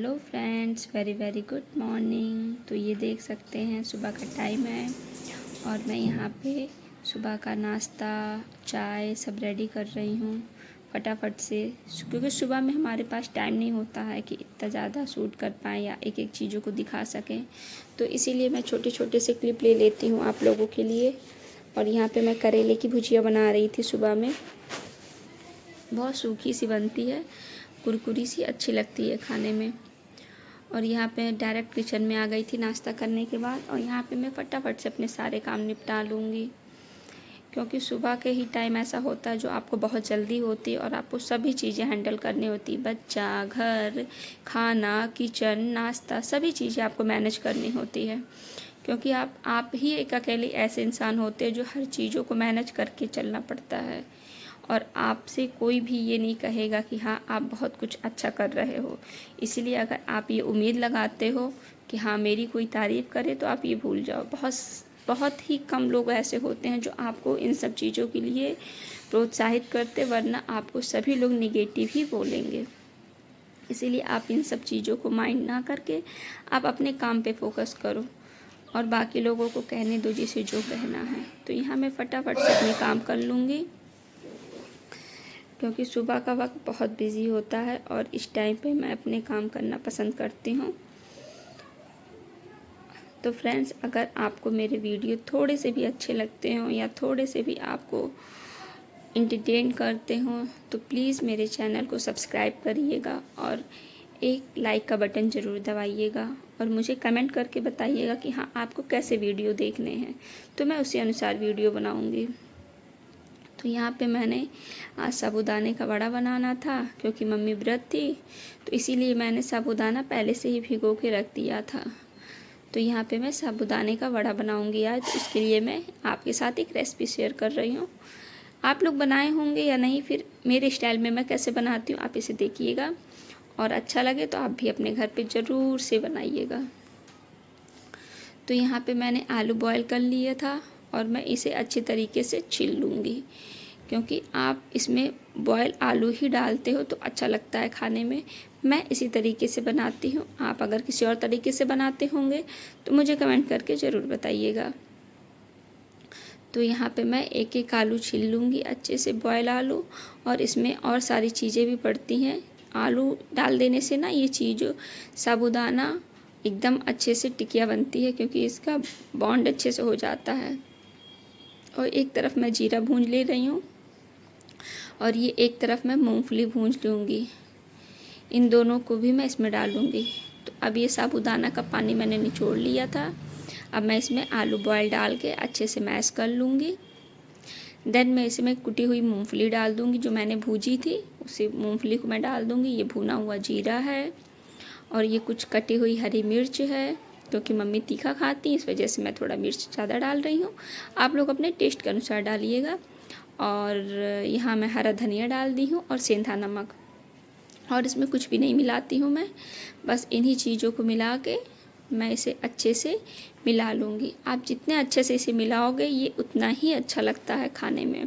Hello friends, very very good morning. तो ये देख सकते हैं सुबह का टाइम है और मैं यहाँ पे सुबह का नाश्ता चाय सब रेडी कर रही हूँ फटाफट से, क्योंकि सुबह में हमारे पास टाइम नहीं होता है कि इतना ज़्यादा शूट कर पाएँ या एक एक चीज़ों को दिखा सकें। तो इसीलिए मैं छोटे छोटे से क्लिप ले लेती हूँ आप लोगों के लिए। और यहाँ पे मैं करेले की भुजिया बना रही थी सुबह में, बहुत सूखी सी बनती है, कुरकुरी सी अच्छी लगती है खाने में। और यहाँ पे डायरेक्ट किचन में आ गई थी नाश्ता करने के बाद, और यहाँ पे मैं फटाफट से अपने सारे काम निपटा लूँगी, क्योंकि सुबह के ही टाइम ऐसा होता है जो आपको बहुत जल्दी होती है और आपको सभी चीज़ें हैंडल करनी होती है। बच्चा, घर, खाना, किचन, नाश्ता, सभी चीज़ें आपको मैनेज करनी होती है, क्योंकि आप ही एक अकेले ऐसे इंसान होते हैं जो हर चीज़ों को मैनेज करके चलना पड़ता है। और आपसे कोई भी ये नहीं कहेगा कि हाँ आप बहुत कुछ अच्छा कर रहे हो। इसीलिए अगर आप ये उम्मीद लगाते हो कि हाँ मेरी कोई तारीफ़ करे, तो आप ये भूल जाओ। बहुत बहुत ही कम लोग ऐसे होते हैं जो आपको इन सब चीज़ों के लिए प्रोत्साहित करते, वरना आपको सभी लोग निगेटिव ही बोलेंगे। इसीलिए आप इन सब चीज़ों को माइंड ना करके आप अपने काम पे फोकस करो और बाकी लोगों को कहने दो जिसे जो कहना है। तो यहाँ मैं फटाफट से अपने काम कर लूँगी, क्योंकि सुबह का वक्त बहुत बिज़ी होता है और इस टाइम पे मैं अपने काम करना पसंद करती हूँ। तो फ्रेंड्स, अगर आपको मेरे वीडियो थोड़े से भी अच्छे लगते हों या थोड़े से भी आपको इंटरटेन करते हों, तो प्लीज़ मेरे चैनल को सब्सक्राइब करिएगा और एक लाइक का बटन ज़रूर दबाइएगा और मुझे कमेंट करके बताइएगा कि हाँ आपको कैसे वीडियो देखने हैं, तो मैं उसी अनुसार वीडियो बनाऊँगी। तो यहाँ पे मैंने आज साबूदाने का वड़ा बनाना था, क्योंकि मम्मी व्रत थी, तो इसीलिए मैंने साबूदाना पहले से ही भिगो के रख दिया था। तो यहाँ पे मैं साबूदाने का वड़ा बनाऊंगी आज, इसके लिए मैं आपके साथ एक रेसिपी शेयर कर रही हूँ। आप लोग बनाए होंगे या नहीं, फिर मेरे स्टाइल में मैं कैसे बनाती हूँ आप इसे देखिएगा, और अच्छा लगे तो आप भी अपने घर पे ज़रूर से बनाइएगा। तो यहाँ पे मैंने आलू बॉयल कर लिया था और मैं इसे अच्छे तरीके से छील लूँगी, क्योंकि आप इसमें बॉयल आलू ही डालते हो तो अच्छा लगता है खाने में। मैं इसी तरीके से बनाती हूँ, आप अगर किसी और तरीके से बनाते होंगे तो मुझे कमेंट करके ज़रूर बताइएगा। तो यहाँ पे मैं एक एक आलू छील लूँगी अच्छे से, बॉयल आलू, और इसमें और सारी चीज़ें भी पड़ती हैं। आलू डाल देने से ना ये चीज़ साबूदाना एकदम अच्छे से टिकिया बनती है, क्योंकि इसका बॉन्ड अच्छे से हो जाता है। और एक तरफ मैं जीरा भूंज ले रही हूँ और ये एक तरफ मैं मूंगफली भूंज लूँगी, इन दोनों को भी मैं इसमें डालूँगी। तो अब ये साबूदाना का पानी मैंने निचोड़ लिया था, अब मैं इसमें आलू बॉयल डाल के अच्छे से मैश कर लूँगी। देन मैं इसमें कुटी हुई मूंगफली डाल दूँगी, जो मैंने भूजी थी उसी मूंगफली को मैं डाल दूँगी। ये भुना हुआ जीरा है और ये कुछ कटी हुई हरी मिर्च है, क्योंकि मम्मी तीखा खाती हैं इस वजह से मैं थोड़ा मिर्च ज़्यादा डाल रही हूँ। आप लोग अपने टेस्ट के अनुसार डालिएगा। और यहाँ मैं हरा धनिया डाल दी हूँ और सेंधा नमक, और इसमें कुछ भी नहीं मिलाती हूँ मैं, बस इन्हीं चीज़ों को मिला के मैं इसे अच्छे से मिला लूँगी। आप जितने अच्छे से इसे मिलाओगे ये उतना ही अच्छा लगता है खाने में,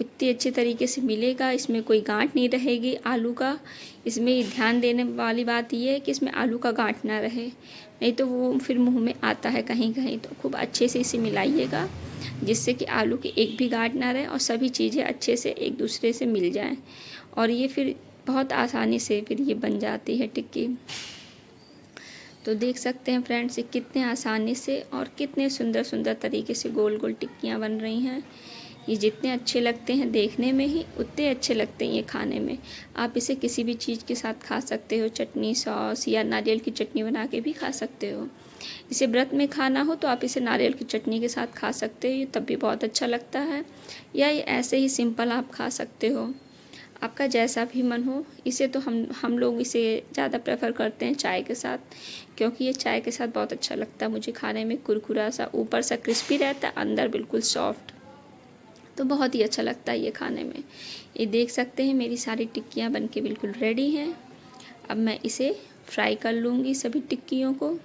इतने अच्छे तरीके से मिलेगा, इसमें कोई गांठ नहीं रहेगी आलू का। इसमें ध्यान देने वाली बात ये है कि इसमें आलू का गांठ ना रहे, नहीं तो वो फिर मुंह में आता है कहीं कहीं। तो खूब अच्छे से इसे मिलाइएगा, जिससे कि आलू की एक भी गांठ ना रहे और सभी चीज़ें अच्छे से एक दूसरे से मिल जाएं, और ये फिर बहुत आसानी से फिर ये बन जाती है टिक्की। तो देख सकते हैं फ्रेंड्स, ये कितने आसानी से और कितने सुंदर सुंदर तरीके से गोल गोल टिक्कियाँ बन रही हैं। ये जितने अच्छे लगते हैं देखने में ही, उतने अच्छे लगते हैं ये खाने में। आप इसे किसी भी चीज़ के साथ खा सकते हो, चटनी, सॉस या नारियल की चटनी बना के भी खा सकते हो। इसे व्रत में खाना हो तो आप इसे नारियल की चटनी के साथ खा सकते हो, तब भी बहुत अच्छा लगता है, या ये ऐसे ही सिंपल आप खा सकते हो, आपका जैसा भी मन हो। इसे तो हम लोग इसे ज़्यादा प्रेफर करते हैं चाय के साथ, क्योंकि ये चाय के साथ बहुत अच्छा लगता है मुझे खाने में। कुरकुरा सा, ऊपर सा क्रिस्पी रहता है, अंदर बिल्कुल सॉफ्ट, तो बहुत ही अच्छा लगता है ये खाने में। ये देख सकते हैं मेरी सारी टिक्कियाँ बनके बिल्कुल रेडी हैं। अब मैं इसे फ्राई कर लूँगी सभी टिक्कियों को।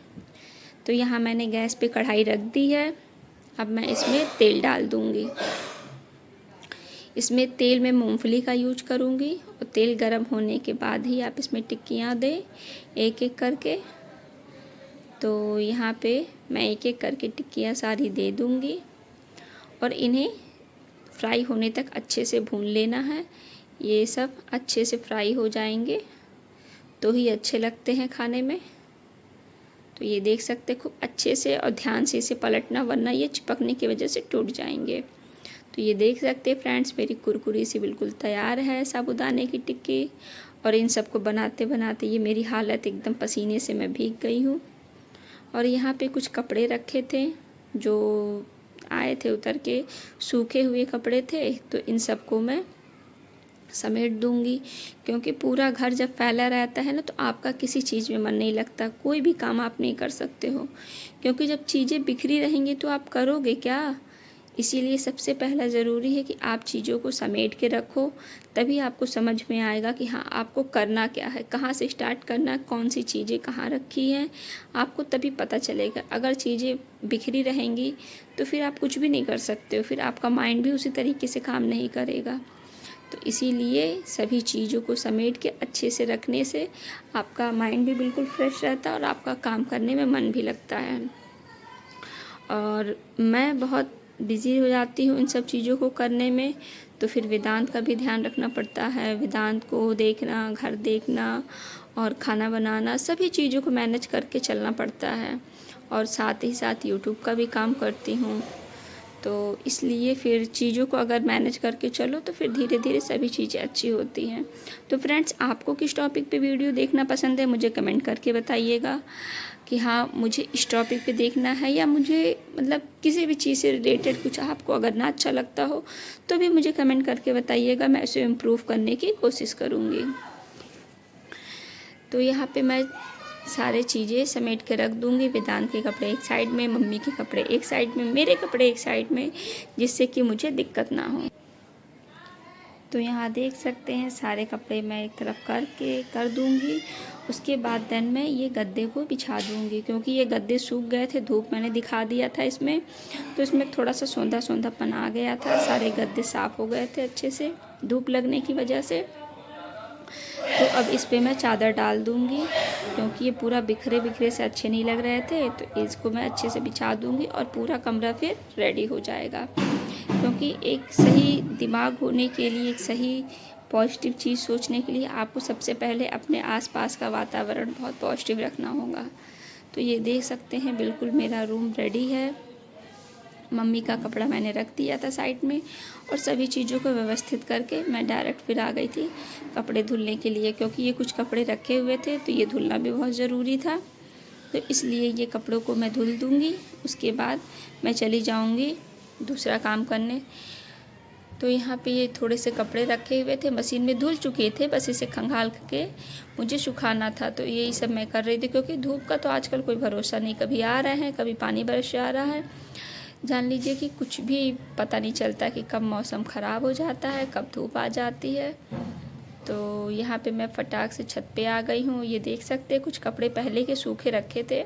तो यहाँ मैंने गैस पे कढ़ाई रख दी है, अब मैं इसमें तेल डाल दूँगी। इसमें तेल मैं मूंगफली का यूज करूँगी और तेल गरम होने के बाद ही आप इसमें टिक्कियाँ दें एक एक करके। तो यहाँ पे मैं एक एक करके टिक्कियाँ सारी दे दूँगी और इन्हें फ्राई होने तक अच्छे से भून लेना है। ये सब अच्छे से फ्राई हो जाएंगे तो ही अच्छे लगते हैं खाने में। तो ये देख सकते हैं खूब अच्छे से और ध्यान से इसे पलटना, वरना ये चिपकने की वजह से टूट जाएंगे। तो ये देख सकते हैं फ्रेंड्स, मेरी कुरकुरी सी बिल्कुल तैयार है साबूदाने की टिक्की। और इन सबको बनाते बनाते ये मेरी हालत एकदम पसीने से मैं भीग गई हूँ। और यहाँ पे कुछ कपड़े रखे थे जो आए थे उतर के, सूखे हुए कपड़े थे, तो इन सबको मैं समेट दूंगी। क्योंकि पूरा घर जब फैला रहता है ना तो आपका किसी चीज़ में मन नहीं लगता, कोई भी काम आप नहीं कर सकते हो। क्योंकि जब चीज़ें बिखरी रहेंगी तो आप करोगे क्या। इसीलिए सबसे पहला ज़रूरी है कि आप चीज़ों को समेट के रखो, तभी आपको समझ में आएगा कि हाँ आपको करना क्या है, कहाँ से स्टार्ट करना है, कौन सी चीज़ें कहाँ रखी हैं, आपको तभी पता चलेगा। अगर चीज़ें बिखरी रहेंगी तो फिर आप कुछ भी नहीं कर सकते हो, फिर आपका माइंड भी उसी तरीके से काम नहीं करेगा। तो इसीलिए सभी चीज़ों को समेट के अच्छे से रखने से आपका माइंड भी बिल्कुल फ्रेश रहता है और आपका काम करने में मन भी लगता है। और मैं बहुत बिज़ी हो जाती हूँ इन सब चीज़ों को करने में, तो फिर वेदांत का भी ध्यान रखना पड़ता है। वेदांत को देखना, घर देखना और खाना बनाना, सभी चीज़ों को मैनेज करके चलना पड़ता है। और साथ ही साथ यूट्यूब का भी काम करती हूँ, तो इसलिए फिर चीज़ों को अगर मैनेज करके चलो तो फिर धीरे धीरे सभी चीज़ें अच्छी होती हैं। तो फ्रेंड्स, आपको किस टॉपिक पे वीडियो देखना पसंद है मुझे कमेंट करके बताइएगा कि हाँ मुझे इस टॉपिक पे देखना है, या मुझे मतलब किसी भी चीज़ से रिलेटेड कुछ आपको अगर ना अच्छा लगता हो तो भी मुझे कमेंट करके बताइएगा, मैं इसे इम्प्रूव करने की कोशिश करूँगी। तो यहाँ पे मैं सारे चीज़ें समेट के रख दूँगी। वेदांत के कपड़े एक साइड में, मम्मी के कपड़े एक साइड में, मेरे कपड़े एक साइड में, जिससे कि मुझे दिक्कत ना हो। तो यहाँ देख सकते हैं सारे कपड़े मैं एक तरफ करके कर दूँगी। उसके बाद देन मैं ये गद्दे को बिछा दूँगी, क्योंकि ये गद्दे सूख गए थे, धूप मैंने दिखा दिया था इसमें, तो इसमें थोड़ा सा सौंधा सौंधापन आ गया था। सारे गद्दे साफ़ हो गए थे अच्छे से धूप लगने की वजह से। तो अब इस पे मैं चादर डाल दूँगी, क्योंकि ये पूरा बिखरे बिखरे से अच्छे नहीं लग रहे थे, तो इसको मैं अच्छे से बिछा दूँगी और पूरा कमरा फिर रेडी हो जाएगा। क्योंकि एक सही दिमाग होने के लिए, एक सही पॉजिटिव चीज़ सोचने के लिए आपको सबसे पहले अपने आसपास का वातावरण बहुत पॉजिटिव रखना होगा। तो ये देख सकते हैं बिल्कुल मेरा रूम रेडी है। मम्मी का कपड़ा मैंने रख दिया था साइड में और सभी चीज़ों को व्यवस्थित करके मैं डायरेक्ट फिर आ गई थी कपड़े धुलने के लिए, क्योंकि ये कुछ कपड़े रखे हुए थे तो ये धुलना भी बहुत ज़रूरी था। तो इसलिए ये कपड़ों को मैं धुल दूँगी, उसके बाद मैं चली जाऊँगी दूसरा काम करने। तो यहाँ पे ये थोड़े से कपड़े रखे हुए थे, मशीन में धुल चुके थे, बस इसे खंगाल के मुझे सुखाना था। तो यही सब मैं कर रही थी, क्योंकि धूप का तो आजकल कोई भरोसा नहीं, कभी आ रहे हैं कभी पानी बरस जा रहा है। जान लीजिए कि कुछ भी पता नहीं चलता कि कब मौसम ख़राब हो जाता है, कब धूप आ जाती है। तो यहाँ पे मैं फटाक से छत पे आ गई हूँ। ये देख सकते हैं कुछ कपड़े पहले के सूखे रखे थे,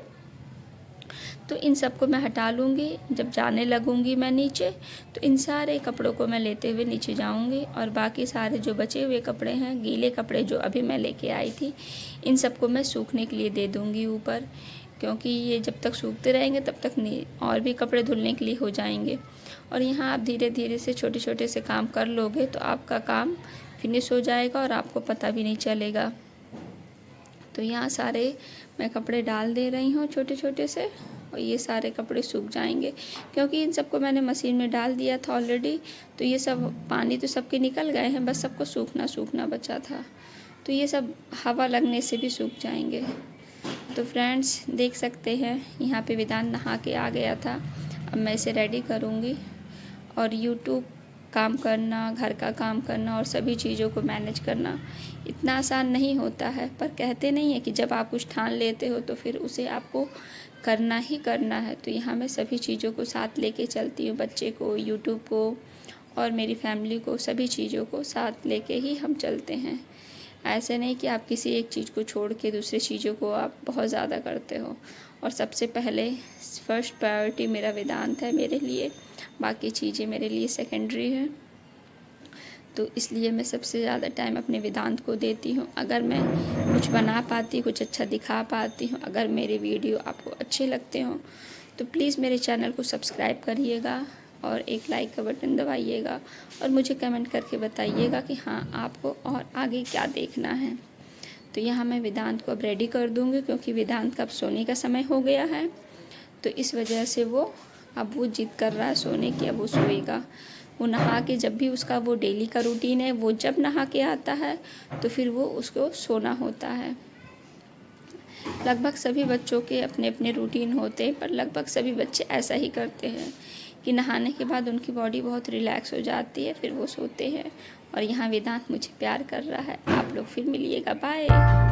तो इन सबको मैं हटा लूँगी। जब जाने लगूँगी मैं नीचे, तो इन सारे कपड़ों को मैं लेते हुए नीचे जाऊँगी और बाकी सारे जो बचे हुए कपड़े हैं, गीले कपड़े जो अभी मैं लेके आई थी, इन सबको मैं सूखने के लिए दे दूँगी ऊपर, क्योंकि ये जब तक सूखते रहेंगे तब तक नहीं और भी कपड़े धुलने के लिए हो जाएंगे। और यहाँ आप धीरे धीरे से छोटे छोटे से काम कर लोगे तो आपका काम फिनिश हो जाएगा और आपको पता भी नहीं चलेगा। तो यहाँ सारे मैं कपड़े डाल दे रही हूँ छोटे छोटे से, और ये सारे कपड़े सूख जाएंगे, क्योंकि इन सबको मैंने मशीन में डाल दिया था ऑलरेडी। तो ये सब पानी तो सबके निकल गए हैं, बस सबको सूखना बचा था। तो ये सब हवा लगने से भी सूख जाएंगे। तो फ्रेंड्स देख सकते हैं यहाँ पे वेदांत नहा के आ गया था। अब मैं इसे रेडी करूँगी। और यूट्यूब काम करना, घर का काम करना और सभी चीज़ों को मैनेज करना इतना आसान नहीं होता है, पर कहते नहीं है कि जब आप कुछ ठान लेते हो तो फिर उसे आपको करना ही करना है। तो यहाँ मैं सभी चीज़ों को साथ लेके चलती हूँ, बच्चे को, यूट्यूब को और मेरी फैमिली को, सभी चीज़ों को साथ लेके ही हम चलते हैं। ऐसे नहीं कि आप किसी एक चीज़ को छोड़ के दूसरी चीज़ों को आप बहुत ज़्यादा करते हो। और सबसे पहले फर्स्ट प्रायोरिटी मेरा वेदांत है मेरे लिए, बाकी चीज़ें मेरे लिए सेकेंडरी है। तो इसलिए मैं सबसे ज़्यादा टाइम अपने वेदांत को देती हूँ। अगर मैं कुछ बना पाती, कुछ अच्छा दिखा पाती हूँ, अगर मेरे वीडियो आपको अच्छे लगते हों तो प्लीज़ मेरे चैनल को सब्सक्राइब करिएगा और एक लाइक का बटन दबाइएगा और मुझे कमेंट करके बताइएगा कि हाँ आपको और आगे क्या देखना है। तो यहाँ मैं वेदांत को अब रेडी कर दूँगी, क्योंकि वेदांत का अब सोने का समय हो गया है। तो इस वजह से अब वो जिद कर रहा है सोने की, अब वो सोएगा। वो नहा के, जब भी उसका वो डेली का रूटीन है, वो जब नहा के आता है तो फिर वो उसको सोना होता है। लगभग सभी बच्चों के अपने अपने रूटीन होते हैं, पर लगभग सभी बच्चे ऐसा ही करते हैं कि नहाने के बाद उनकी बॉडी बहुत रिलैक्स हो जाती है, फिर वो सोते हैं। और यहाँ वेदांत मुझे प्यार कर रहा है। आप लोग फिर मिलिएगा, बाय।